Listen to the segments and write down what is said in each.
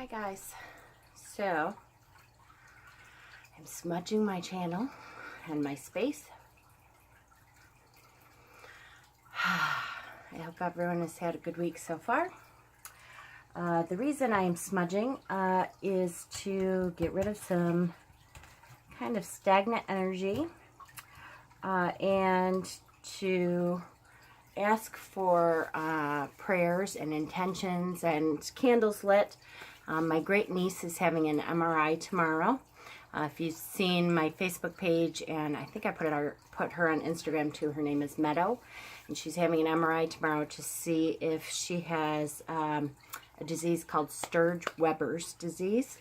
Hi guys, so I'm smudging my channel and my space. I hope everyone has had a good week so far. The reason I am smudging is to get rid of some kind of stagnant energy and to ask for prayers and intentions and candles lit. My great niece is having an MRI tomorrow. If you've seen my Facebook page, and I think I put her on Instagram too, her name is Meadow, and she's having an MRI tomorrow to see if she has a disease called Sturge-Weber's disease.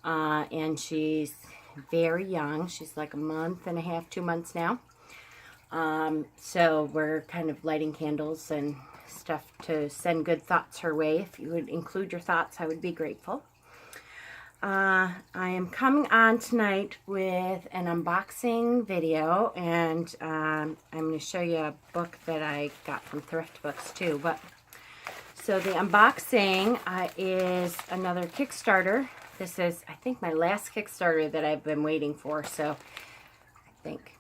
And she's very young. She's like a month and a half, 2 months now. So we're kind of lighting candles and stuff to send good thoughts her way. If you would include your thoughts, I would be grateful. I am coming on tonight with an unboxing video, and I'm going to show you a book that I got from Thrift Books too. But so the unboxing is another Kickstarter. This is, I think, my last Kickstarter that I've been waiting for. So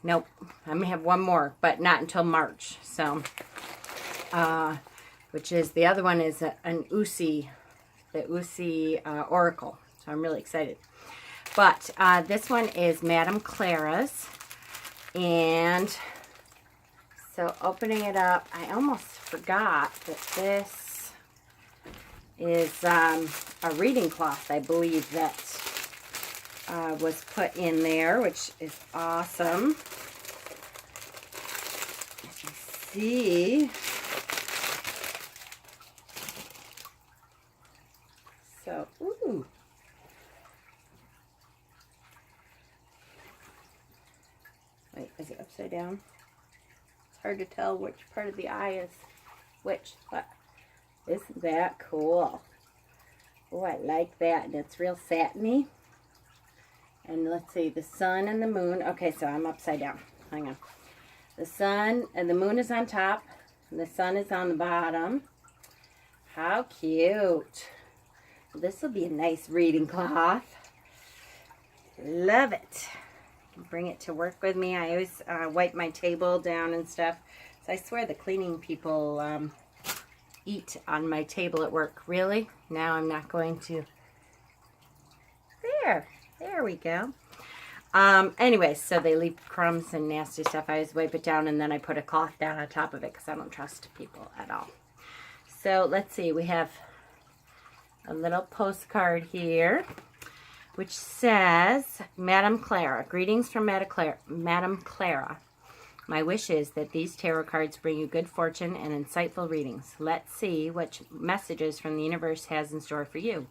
nope, I may have one more, but not until March. So, which is, the other one is an the Usi Oracle. So I'm really excited. But this one is Madame Clara's. And so opening it up, I almost forgot that this is a reading cloth, I believe, that was put in there, which is awesome. As you see, so ooh, wait, is it upside down? It's hard to tell which part of the eye is which. But isn't that cool? Oh, I like that, and it's real satiny. And let's see, the sun and the moon. Okay, so I'm upside down. Hang on. The sun and the moon is on top, and the sun is on the bottom. How cute. This will be a nice reading cloth. Love it. Bring it to work with me. I always wipe my table down and stuff. So I swear the cleaning people eat on my table at work. Really? Now I'm not going to. There we go. Anyway, so they leave crumbs and nasty stuff. I always wipe it down, and then I put a cloth down on top of it because I don't trust people at all. So let's see. We have a little postcard here, which says, Madame Clara. Greetings from Madame Clara. My wish is that these tarot cards bring you good fortune and insightful readings. Let's see what messages from the universe has in store for you.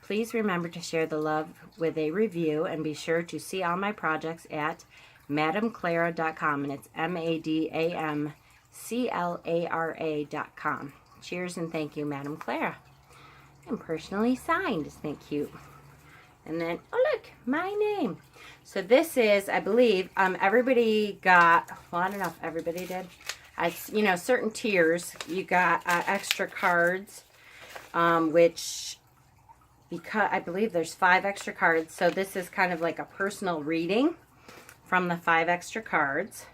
Please remember to share the love with a review, and be sure to see all my projects at madameclara.com, and it's MADAMCLARA.com. Cheers and thank you, Madame Clara. And personally signed. Isn't that cute? And then, oh look, my name. So this is, I believe, everybody got, well, I don't know if everybody did. You know, certain tiers, you got extra cards, which, because I believe there's 5 extra cards. So this is kind of like a personal reading from the 5 extra cards.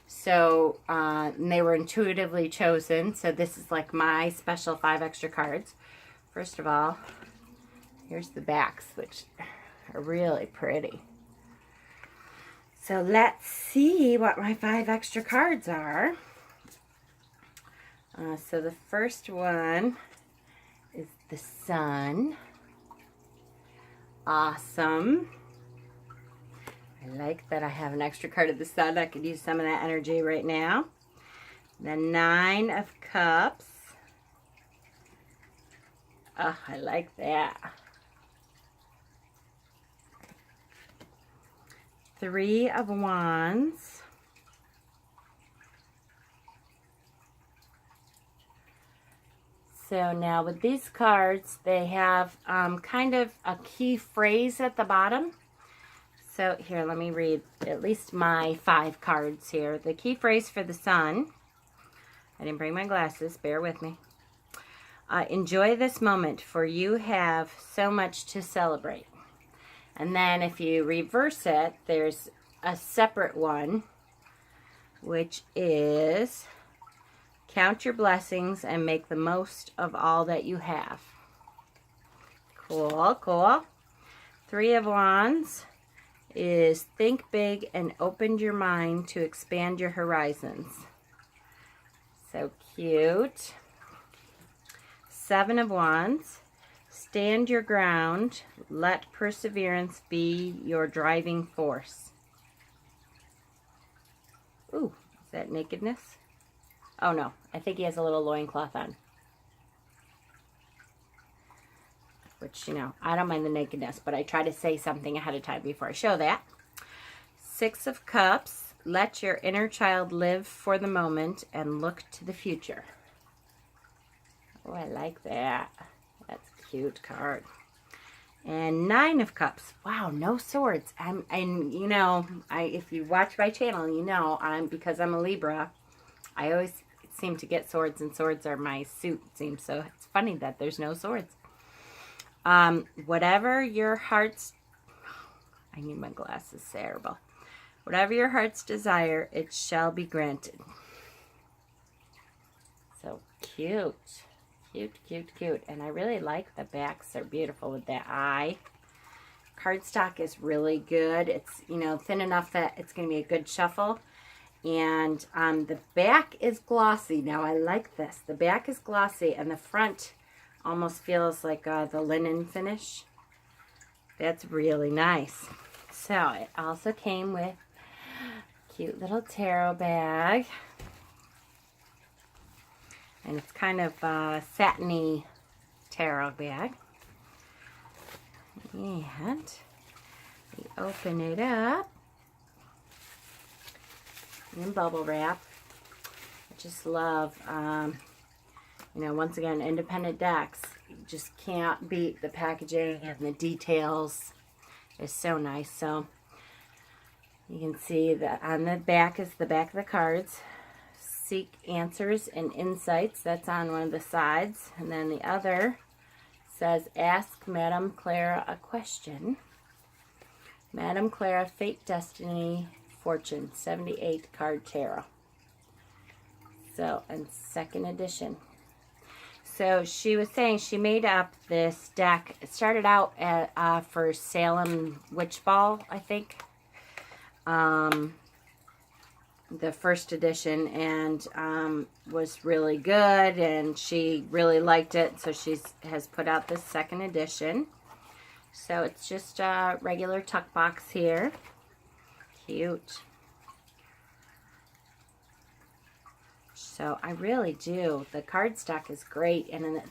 So and they were intuitively chosen. So this is like my special 5 extra cards. First of all, here's the backs, which are really pretty. So let's see what my 5 extra cards are. So the first one is the sun. Awesome. I like that I have an extra card of the sun. I could use some of that energy right now. The 9 of Cups. Oh, I like that. 3 of Wands. So now with these cards, they have kind of a key phrase at the bottom. So here, let me read at least my 5 cards here. The key phrase for the sun, I didn't bring my glasses, bear with me. Enjoy this moment, for you have so much to celebrate. And then if you reverse it, there's a separate one, which is count your blessings and make the most of all that you have. Cool, cool. Three of Wands is think big and open your mind to expand your horizons. So cute. Seven of Wands, stand your ground, let perseverance be your driving force. Ooh, is that nakedness? Oh no, I think he has a little loincloth on. Which, you know, I don't mind the nakedness, but I try to say something ahead of time before I show that. Six of Cups, let your inner child live for the moment and look to the future. Oh, I like that. That's a cute card. And Nine of Cups. Wow, no swords. And you know, if you watch my channel, you know, because I'm a Libra, I always seem to get swords, and swords are my suit, it seems. So it's funny that there's no swords. Whatever your heart's, I need my glasses, terrible. Whatever your heart's desire, it shall be granted. So cute. Cute, cute, cute. And I really like the backs. They're beautiful with that eye. Cardstock is really good. It's, you know, thin enough that it's going to be a good shuffle. And the back is glossy. Now, I like this. The back is glossy, and the front almost feels like the linen finish. That's really nice. So, it also came with a cute little tarot bag. And it's kind of a satiny tarot bag. And we open it up in bubble wrap. I just love, you know, once again, independent decks. You just can't beat the packaging and the details. It's so nice. So you can see that on the back is the back of the cards. Seek answers and insights. That's on one of the sides. And then the other says, ask Madame Clara a question. Madame Clara, Fate, Destiny, Fortune, 78 card tarot. So, and second edition. So she was saying she made up this deck. It started out at, for Salem Witch Ball, I think. The first edition, and was really good, and she really liked it, so she has put out this second edition. So it's just a regular tuck box here. Cute. So I really do. The cardstock is great, and then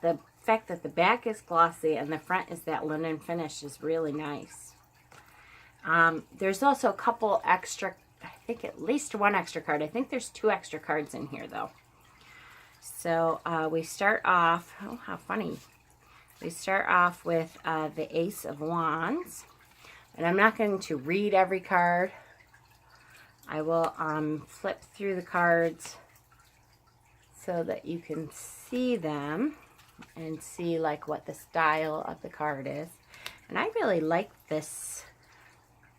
the fact that the back is glossy and the front is that linen finish is really nice. There's also a couple extra, I think at least one extra card. I think there's 2 extra cards in here though. So we start off, oh how funny. We start off with the Ace of Wands. And I'm not going to read every card. I will flip through the cards so that you can see them and see like what the style of the card is. And I really like this,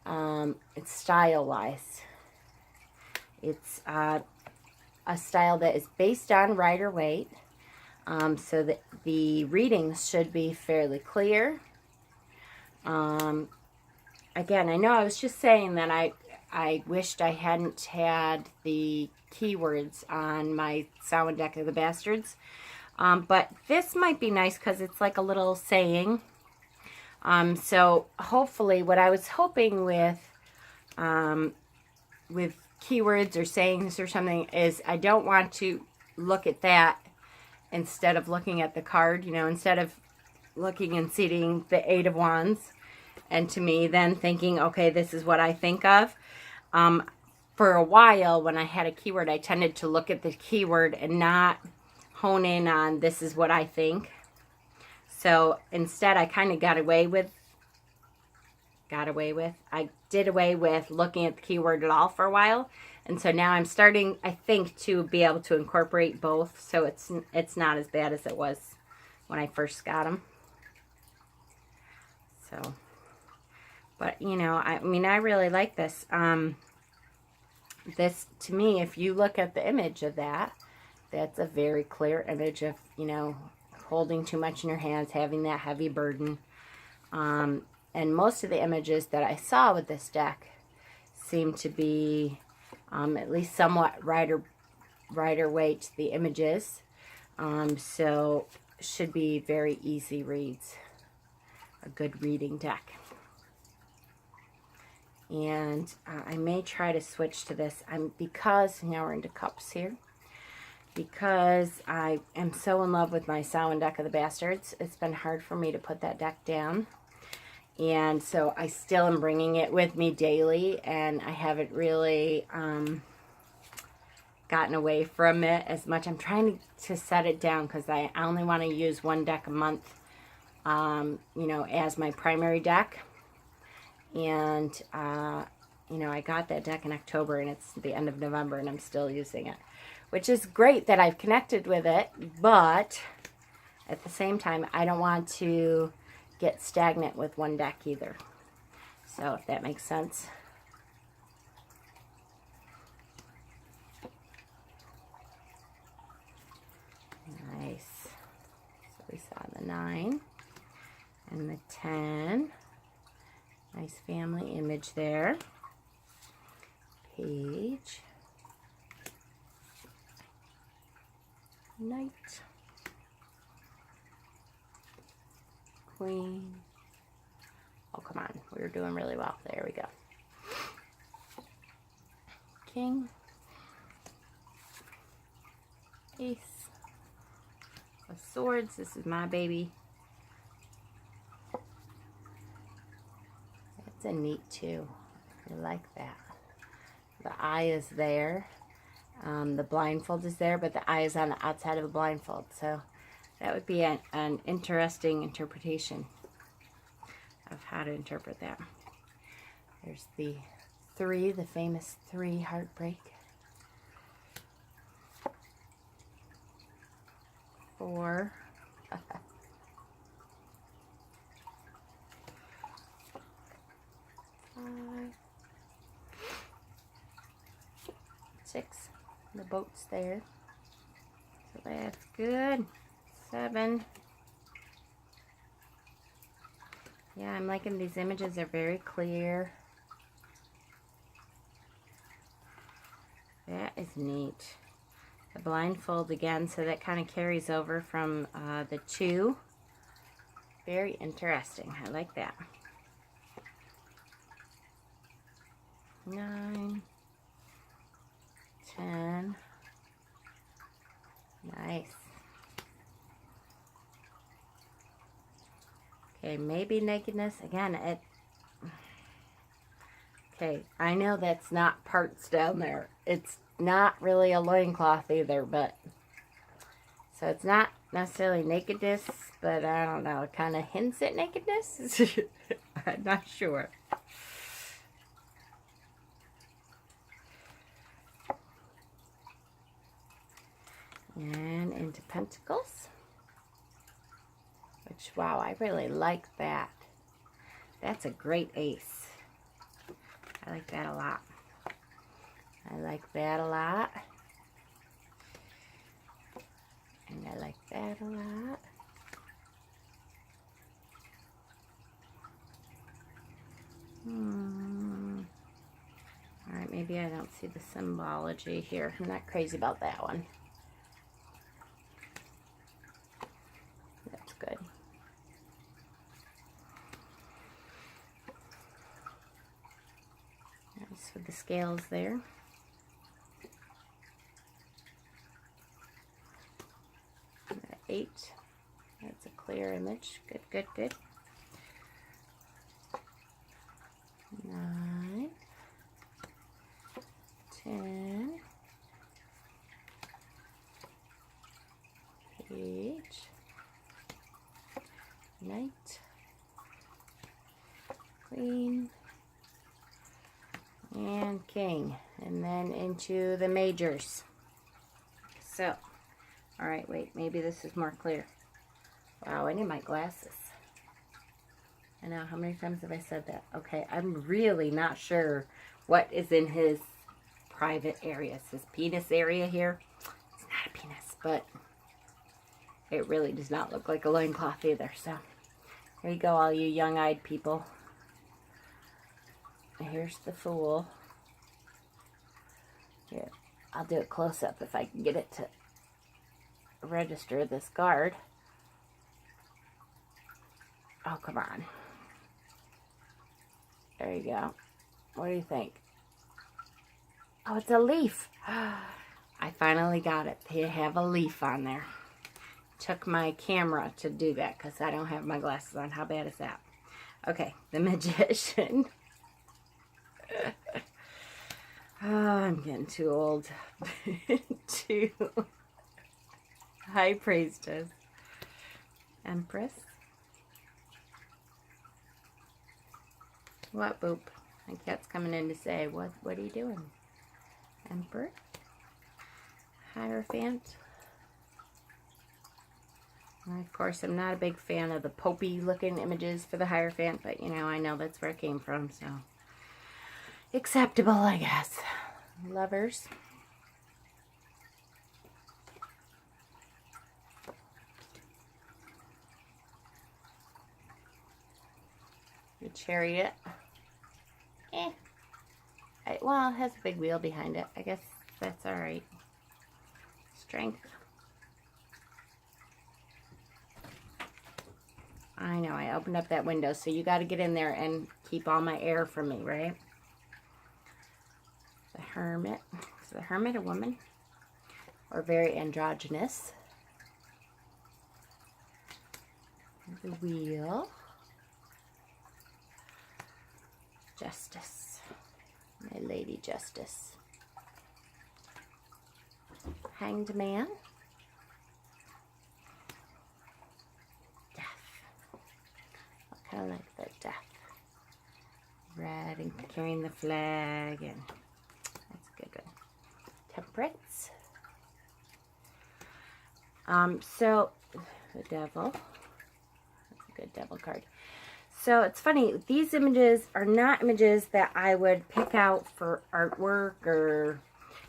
it's style-wise. It's a style that is based on Rider-Waite, so that the readings should be fairly clear. Again, I know I was just saying that I wished I hadn't had the keywords on my Samhain deck of the Bastards, but this might be nice because it's like a little saying. So hopefully, what I was hoping with keywords or sayings or something is I don't want to look at that instead of looking at the card, you know, instead of looking and seeing the 8 of Wands and to me then thinking, okay, this is what I think of. For a while when I had a keyword, I tended to look at the keyword and not hone in on this is what I think. So instead I kind of got away with got away with. I did away with looking at the keyword at all for a while. And so now I'm starting, I think, to be able to incorporate both. So it's not as bad as it was when I first got them. So, but you know, I mean, I really like this. This, to me, if you look at the image of that, that's a very clear image of, you know, holding too much in your hands, having that heavy burden. And most of the images that I saw with this deck seem to be at least somewhat lighter weight, the images. So should be very easy reads. A good reading deck. And I may try to switch to this because now we're into cups here. Because I am so in love with my Samhain deck of the Bastards, it's been hard for me to put that deck down. And so I still am bringing it with me daily, and I haven't really gotten away from it as much. I'm trying to set it down because I only want to use one deck a month, you know, as my primary deck. And, you know, I got that deck in October, and it's the end of November, and I'm still using it. Which is great that I've connected with it, but at the same time, I don't want to get stagnant with one deck either. So, if that makes sense. Nice. So, we saw the 9 and the 10. Nice family image there. Page. Knight. Queen. Oh, come on. We were doing really well. There we go. King. Ace. Of Swords. This is my baby. That's a neat too. I like that. The eye is there. The blindfold is there, but the eye is on the outside of the blindfold. So that would be an interesting interpretation of how to interpret that. There's the 3, the famous 3 heartbreak. 4. 5. 6. The boat's there. So that's good. 7. Yeah, I'm liking these images. They're very clear. That is neat. The blindfold again, so that kind of carries over from the 2. Very interesting. I like that. 9. 10. Nice. Okay, maybe nakedness. Again, okay, I know that's not parts down there. It's not really a loincloth either, but so it's not necessarily nakedness, but I don't know. It kind of hints at nakedness. I'm not sure. And into Pentacles. Which, wow, I really like that. That's a great ace. I like that a lot. I like that a lot. And I like that a lot. Alright, maybe I don't see the symbology here. I'm not crazy about that one. That's good. Nice with the scales there. And 8. That's a clear image. Good, good, good. 9. 10. Page. Knight. Queen and king, and then into the majors. So, all right, wait, maybe this is more clear. Wow, I need my glasses. I know, how many times have I said that? Okay, I'm really not sure what is in his private areas. His penis area here. It's not a penis, but it really does not look like a loincloth either. So, here you go, all you young-eyed people. Here's the Fool. Here, I'll do it close up if I can get it to register this guard. Oh, come on. There you go. What do you think? Oh, it's a leaf. I finally got it. They have a leaf on there. Took my camera to do that because I don't have my glasses on. How bad is that? Okay, the Magician. Oh, I'm getting too old. Too. High Priestess. Empress. What, Boop? My cat's coming in to say, what are you doing? Emperor. Hierophant. And of course, I'm not a big fan of the popey looking images for the Hierophant, but you know, I know that's where it came from, so acceptable, I guess. Lovers. The Chariot. Well, it has a big wheel behind it. I guess that's alright. Strength. I know, I opened up that window, so you got to get in there and keep all my air from me, right? The Hermit. Is the Hermit a woman? Or very androgynous? The Wheel. Justice. My Lady Justice. Hanged Man. Death. I kind of like the Death. Red and carrying the flag, and that's a good one. Temperance. So the Devil. That's a good Devil card. So it's funny, these images are not images that I would pick out for artwork or,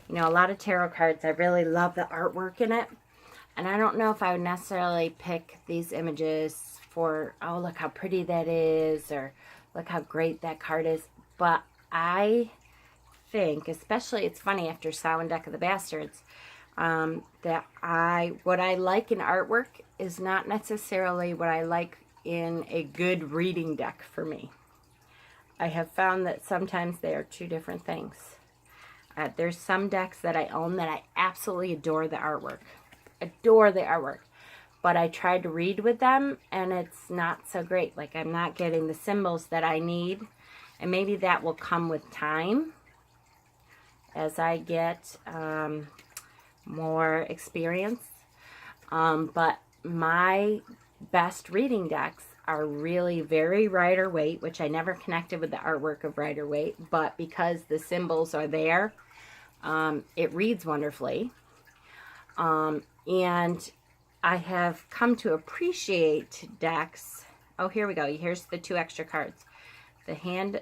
you know, a lot of tarot cards, I really love the artwork in it. And I don't know if I would necessarily pick these images for, oh, look how pretty that is, or look how great that card is. But I think, especially, it's funny after Samhain Deck of the Bastards, that what I like in artwork is not necessarily what I like in a good reading deck for me. I have found that sometimes they are two different things. There's some decks that I own that I absolutely adore the artwork. Adore the artwork. But I tried to read with them and it's not so great. Like, I'm not getting the symbols that I need. And maybe that will come with time as I get more experience. But my best reading decks are really very Rider-Waite, which I never connected with the artwork of Rider-Waite, but because the symbols are there, it reads wonderfully. And I have come to appreciate decks. Oh, here we go. Here's the 2 extra cards. The Hand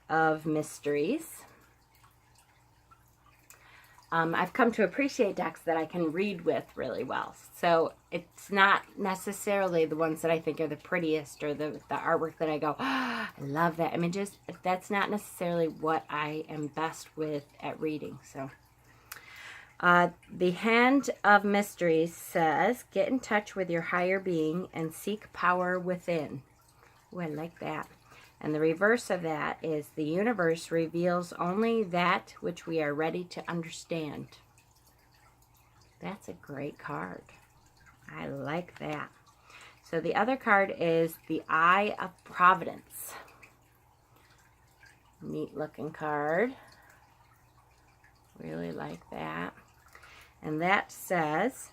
of Mysteries. I've come to appreciate decks that I can read with really well. So it's not necessarily the ones that I think are the prettiest or the artwork that I go, oh, I love that images. That's not necessarily what I am best with at reading. So the Hand of Mysteries says, get in touch with your higher being and seek power within. Oh, I like that. And the reverse of that is the universe reveals only that which we are ready to understand. That's a great card. I like that. So the other card is the Eye of Providence. Neat looking card. Really like that. And that says,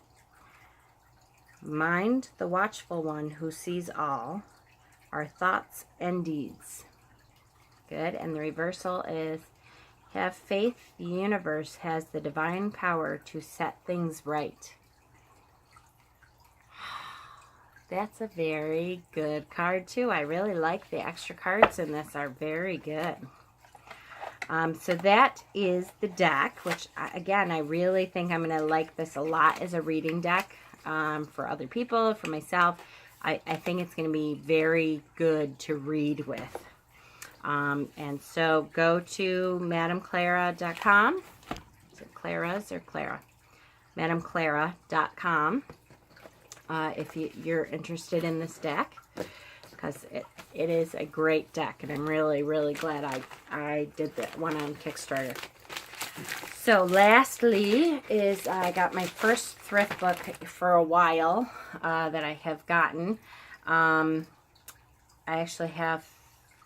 mind the watchful one who sees all. our thoughts and deeds. Good. And the reversal is, have faith, the universe has the divine power to set things right. That's a very good card too. I really like the extra cards in this, are very good. So that is the deck, which again, I really think I'm going to like this a lot as a reading deck for other people, for myself. I think it's going to be very good to read with. And so go to MadamClara.com. Is it Clara's or Clara? MadamClara.com. If you're interested in this deck, because it is a great deck, and I'm really, really glad I did that one on Kickstarter. So lastly is I got my first thrift book for a while that I have gotten. I actually have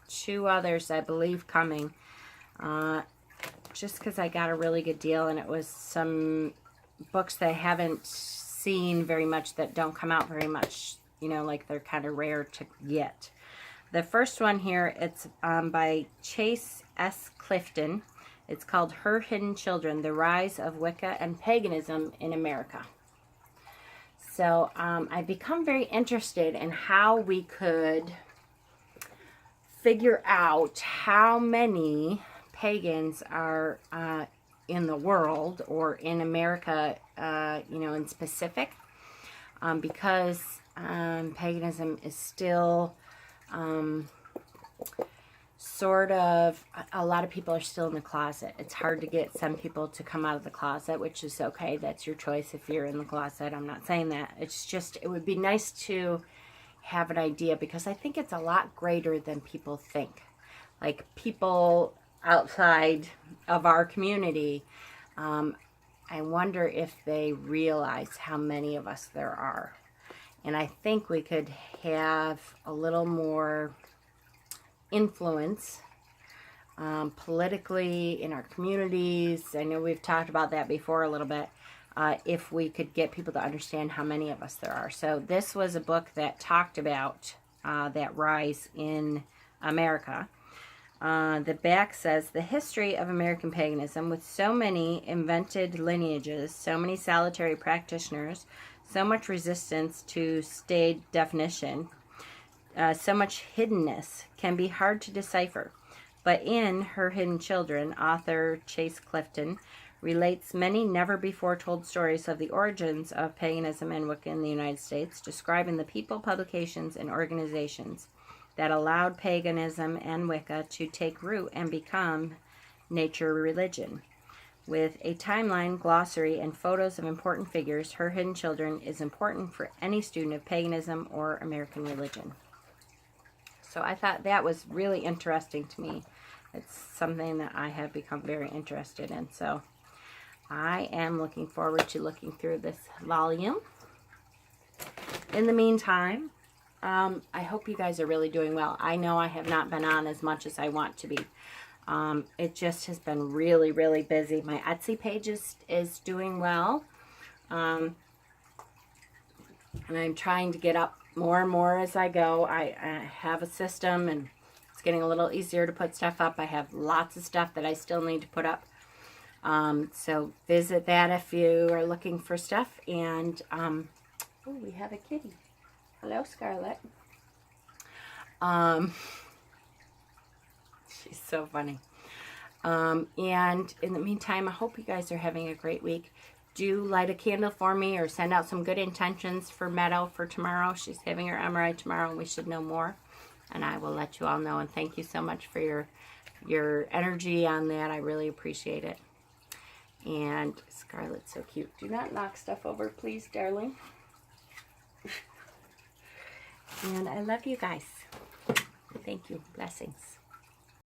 2 others, I believe, coming. Just because I got a really good deal, and it was some books that I haven't seen very much, that don't come out very much, you know, like they're kind of rare to get. The first one here, it's by Chase S. Clifton. It's called Her Hidden Children, The Rise of Wicca and Paganism in America. So I've become very interested in how we could figure out how many pagans are in the world, or in America, you know, in specific, because paganism is still sort of, a lot of people are still in the closet. It's hard to get some people to come out of the closet, which is okay. That's your choice if you're in the closet. I'm not saying that. It's just, it would be nice to have an idea, because I think it's a lot greater than people think. Like, people outside of our community, I wonder if they realize how many of us there are. And I think we could have a little more influence politically in our communities. I know we've talked about that before a little bit. If we could get people to understand how many of us there are. So this was a book that talked about that rise in America. The back says, the history of American paganism, with so many invented lineages, so many solitary practitioners, so much resistance to staid definition, so much hiddenness, can be hard to decipher. But in Her Hidden Children, author Chase Clifton relates many never-before-told stories of the origins of paganism and Wicca in the United States, describing the people, publications, and organizations that allowed paganism and Wicca to take root and become nature religion. With a timeline, glossary, and photos of important figures, Her Hidden Children is important for any student of paganism or American religion. So I thought that was really interesting to me. It's something that I have become very interested in. So I am looking forward to looking through this volume. In the meantime, I hope you guys are really doing well. I know I have not been on as much as I want to be. It just has been really, really busy. My Etsy page is doing well. And I'm trying to get up more and more as I go. I have a system, and it's getting a little easier to put stuff up. I have lots of stuff that I still need to put up. So visit that if you are looking for stuff. And, oh, we have a kitty. Hello, Scarlett. She's so funny. And in the meantime, I hope you guys are having a great week. Do light a candle for me, or send out some good intentions for Meadow for tomorrow. She's having her MRI tomorrow, and we should know more. And I will let you all know. And thank you so much for your energy on that. I really appreciate it. And Scarlett's so cute. Do not knock stuff over, please, darling. And I love you guys. Thank you. Blessings.